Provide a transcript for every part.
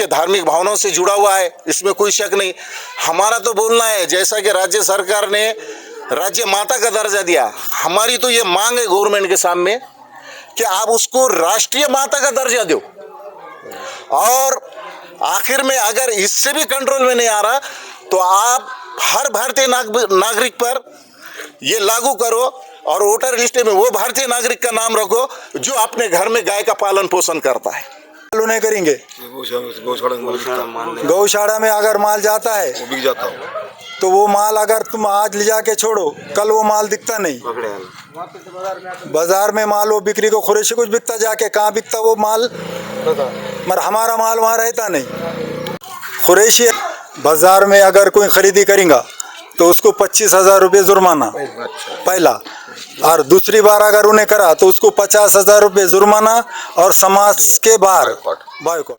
के धार्मिक भावनाओं से जुड़ा हुआ है, इसमें कोई शक नहीं। हमारा तो बोलना है, जैसा कि राज्य सरकार ने राज्य माता का दर्जा दिया, हमारी तो ये मांग है गवर्नमेंट के सामने कि आप उसको राष्ट्रीय माता का दर्जा दो। और आखिर में अगर इससे भी कंट्रोल में नहीं आ रहा तो आप हर भारतीय नागरिक पर ये लागू करो और वोटर लिस्ट में वो भारतीय नागरिक का नाम रखो जो अपने घर में गाय का पालन पोषण करता है। नहीं करेंगे। गौशाला में अगर माल जाता है वो बिक जाता है, तो वो माल अगर तुम आज ले जाके छोड़ो, कल वो माल दिखता नहीं। बाजार में माल वो बिक्री को खुरेशी कुछ बिकता, जाके कहाँ बिकता वो माल, मगर हमारा माल वहाँ रहता नहीं। खुरेशी बाजार में अगर कोई खरीदी करेगा तो उसको 25,000 रुपये जुर्माना पहला, और दूसरी बार अगर उन्हें करा तो उसको 50,000 रुपये जुर्माना और समाज के बाहर बायकॉट।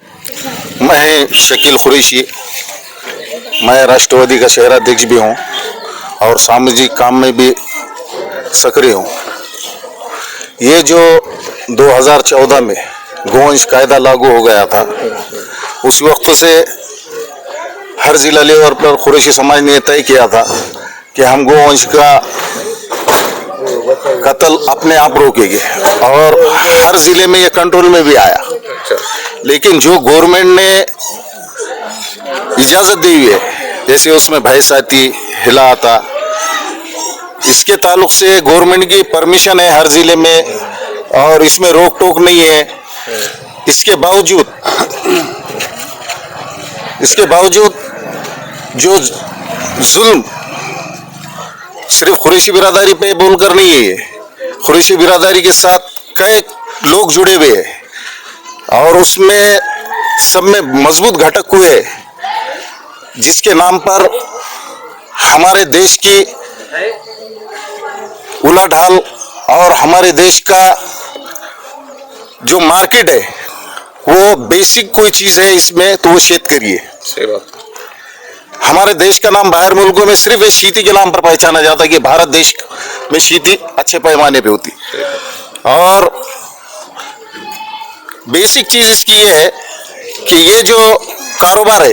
मैं शकील कुरैशी, मैं राष्ट्रवादी का शहराध्यक्ष भी हूँ और सामाजिक काम में भी सक्रिय हूँ। ये जो 2014 में गोवंश कायदा लागू हो गया था, उस वक्त से हर जिला लेवल पर कुरैशी समाज ने तय किया था कि हम गोवंश का कत्ल अपने आप रोकेंगे और हर जिले में ये कंट्रोल में भी आया। लेकिन जो गवर्नमेंट ने इजाजत दी हुई है, जैसे उसमें भैंस आती, हिला आता, इसके ताल्लुक से गवर्नमेंट की परमिशन है हर जिले में और इसमें रोक टोक नहीं है। इसके बावजूद जो जुल्म सिर्फ कुरैशी बिरादरी पे बोलकर नहीं है, कुरैशी बिरादरी के साथ कई लोग जुड़े हुए हैं और उसमें सब में मजबूत घटक हुए जिसके नाम पर हमारे देश की उलाढाल और हमारे देश का जो मार्केट है वो बेसिक कोई चीज है इसमें तो वो शेतकारी है। सही बात। हमारे देश का नाम बाहर मुल्कों में सिर्फ इस शीती के नाम पर पहचाना जाता है कि भारत देश में शीती अच्छे पैमाने पे होती। और बेसिक चीज इसकी ये है कि ये जो कारोबार है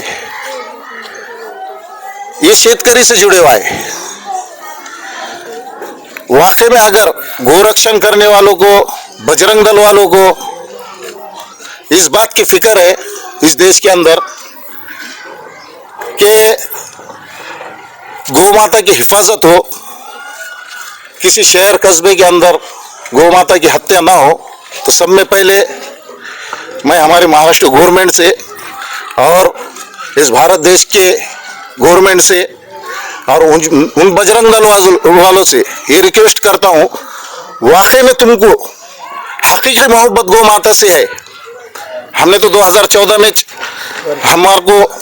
ये शेतकारी से जुड़े हुआ है। वाकई में अगर गोरक्षण करने वालों को, बजरंग दल वालों को इस बात की फिक्र है इस देश के अंदर कि गौ माता की हिफाजत हो, किसी शहर कस्बे के अंदर गौ माता की हत्या ना हो, तो सब में पहले मैं हमारे महाराष्ट्र गवर्नमेंट से और इस भारत देश के गवर्नमेंट से और उन बजरंग दल वालों से ये रिक्वेस्ट करता हूँ, वाकई में तुमको हकीकी मोहब्बत गौ माता से है। हमने तो 2014 में हमारे को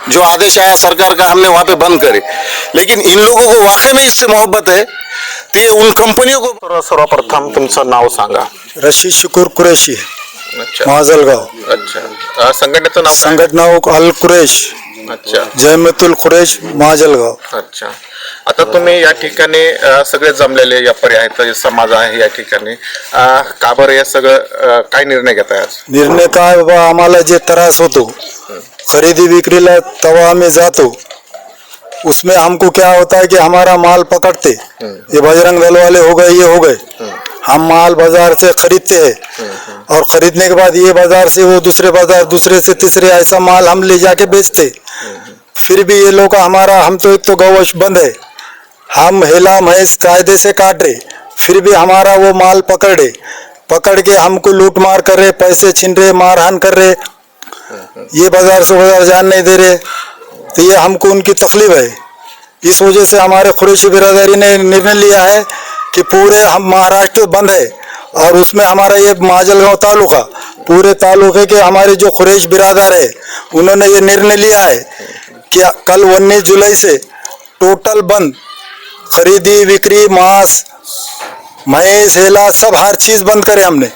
जो आदेश आया सरकार का, हमने वहां पे बंद करे, लेकिन इन लोगों को वाकई में इससे मोहब्बत है तो ये उन कंपनियों को। सर्वप्रथम तुमचं नाव सांगा। रशीद शुकूर कुरैशी, अच्छा माजलगाव। अच्छा, संघटनेचं नाव काय? संघटना अल कुरैश, अच्छा जयमतुल कुरैश, माजलगाव। अच्छा, आता तुम्ही या ठिकाणी सगळे जमलेले व्यापारी आहेत, समाज आहे या ठिकाणी, का बरं हे सगळं काय निर्णय घेताय आज? निर्णय काय बाबा, आम्हाला जे त्रास होतो खरीदी बिक्रीला तवा हमें जातो, उसमें हमको क्या होता है कि हमारा माल पकड़ते, ये बजरंग दल वाले हो गए, ये हो गए, हम माल बाजार से खरीदते हैं और खरीदने के बाद ये बाजार से वो दूसरे बाजार, दूसरे से तीसरे, ऐसा माल हम ले जाके बेचते। फिर भी ये लोग हमारा, हम तो एक तो गौवंश बंद है, हम हेला भैंस कायदे से काट रहे, फिर भी हमारा वो माल पकड़ के हमको लूट मार कर रहे, पैसे छीन रहे, मारहान कर रहे, ये बाजार से बाजार जान नहीं दे रहे। तो ये हमको उनकी तकलीफ है। इस वजह से हमारे कुरैशी बिरादरी ने निर्णय लिया है कि पूरे हम महाराष्ट्र बंद है और उसमें हमारा ये माजलगांव तालुका, पूरे तालुके के हमारे जो कुरैश बिरादर है उन्होंने ये निर्णय लिया है कि कल 19 जुलाई से टोटल बंद, खरीदी बिक्री, मांस, भैंस, हेला, सब हर चीज बंद करे हमने।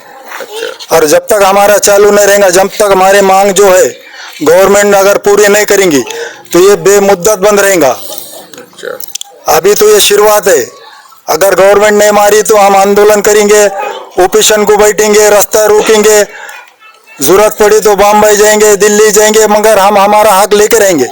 और जब तक हमारा चालू नहीं रहेगा, जब तक हमारी मांग जो है गवर्नमेंट अगर पूरी नहीं करेंगी तो ये बेमुद्दत बंद रहेगा। अभी तो ये शुरुआत है, अगर गवर्नमेंट नहीं मारी तो हम आंदोलन करेंगे, ओपिशन को बैठेंगे, रास्ता रोकेंगे, जरूरत पड़ी तो बम्बई जाएंगे, दिल्ली जाएंगे, मगर हम हमारा हक लेकर रहेंगे।